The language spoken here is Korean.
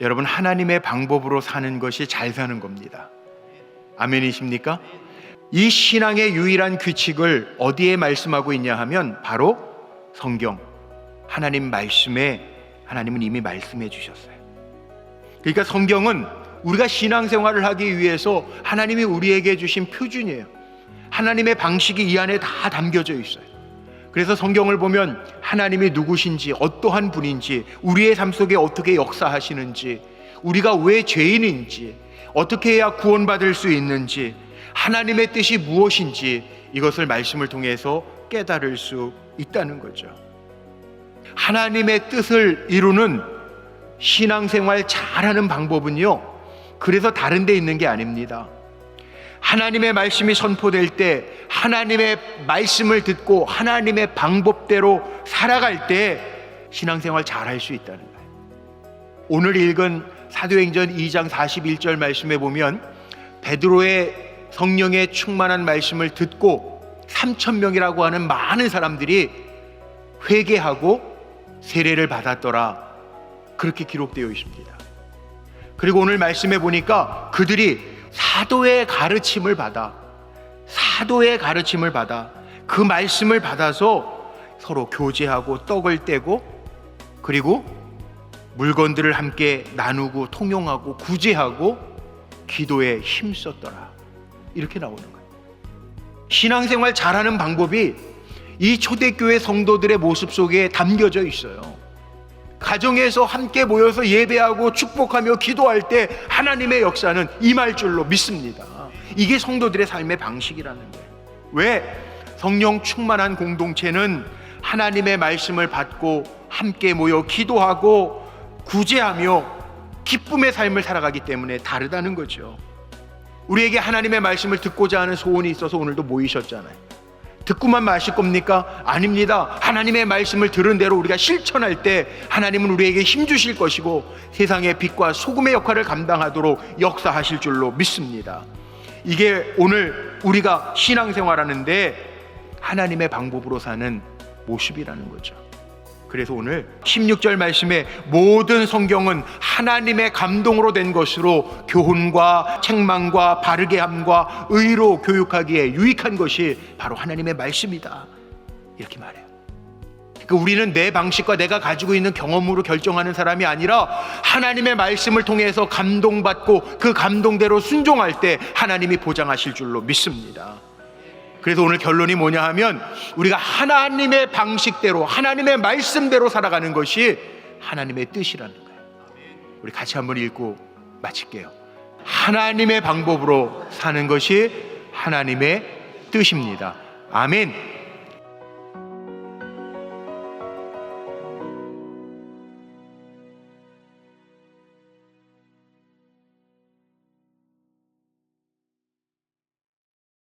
여러분, 하나님의 방법으로 사는 것이 잘 사는 겁니다. 아멘이십니까? 이 신앙의 유일한 규칙을 어디에 말씀하고 있냐 하면 바로 성경, 하나님 말씀에 하나님은 이미 말씀해 주셨어요. 그러니까 성경은 우리가 신앙생활을 하기 위해서 하나님이 우리에게 주신 표준이에요. 하나님의 방식이 이 안에 다 담겨져 있어요. 그래서 성경을 보면 하나님이 누구신지, 어떠한 분인지, 우리의 삶 속에 어떻게 역사하시는지, 우리가 왜 죄인인지, 어떻게 해야 구원받을 수 있는지, 하나님의 뜻이 무엇인지 이것을 말씀을 통해서 깨달을 수 있다는 거죠. 하나님의 뜻을 이루는 신앙생활 잘하는 방법은요, 그래서 다른 데 있는 게 아닙니다. 하나님의 말씀이 선포될 때 하나님의 말씀을 듣고 하나님의 방법대로 살아갈 때 신앙생활 잘할 수 있다는 거예요. 오늘 읽은 사도행전 2장 41절 말씀에 보면 베드로의 성령의 충만한 말씀을 듣고 3,000명이라고 하는 많은 사람들이 회개하고 세례를 받았더라, 그렇게 기록되어 있습니다. 그리고 오늘 말씀에 보니까 그들이 사도의 가르침을 받아 그 말씀을 받아서 서로 교제하고 떡을 떼고 그리고 물건들을 함께 나누고 통용하고 구제하고 기도에 힘썼더라, 이렇게 나오는 거예요. 신앙생활 잘하는 방법이 이 초대교회 성도들의 모습 속에 담겨져 있어요. 가정에서 함께 모여서 예배하고 축복하며 기도할 때 하나님의 역사는 임할 줄로 믿습니다. 이게 성도들의 삶의 방식이라는 거예요. 왜? 성령 충만한 공동체는 하나님의 말씀을 받고 함께 모여 기도하고 구제하며 기쁨의 삶을 살아가기 때문에 다르다는 거죠. 우리에게 하나님의 말씀을 듣고자 하는 소원이 있어서 오늘도 모이셨잖아요. 듣고만 마실 겁니까? 아닙니다. 하나님의 말씀을 들은 대로 우리가 실천할 때 하나님은 우리에게 힘 주실 것이고 세상의 빛과 소금의 역할을 감당하도록 역사하실 줄로 믿습니다. 이게 오늘 우리가 신앙생활하는데 하나님의 방법으로 사는 모습이라는 거죠. 그래서 오늘 16절 말씀에 모든 성경은 하나님의 감동으로 된 것으로 교훈과 책망과 바르게 함과 의로 교육하기에 유익한 것이 바로 하나님의 말씀이다, 이렇게 말해요. 그러니까 우리는 내 방식과 내가 가지고 있는 경험으로 결정하는 사람이 아니라 하나님의 말씀을 통해서 감동받고 그 감동대로 순종할 때 하나님이 보장하실 줄로 믿습니다. 그래서 오늘 결론이 뭐냐 하면 우리가 하나님의 방식대로 하나님의 말씀대로 살아가는 것이 하나님의 뜻이라는 거예요. 우리 같이 한번 읽고 마칠게요. 하나님의 방법으로 사는 것이 하나님의 뜻입니다. 아멘.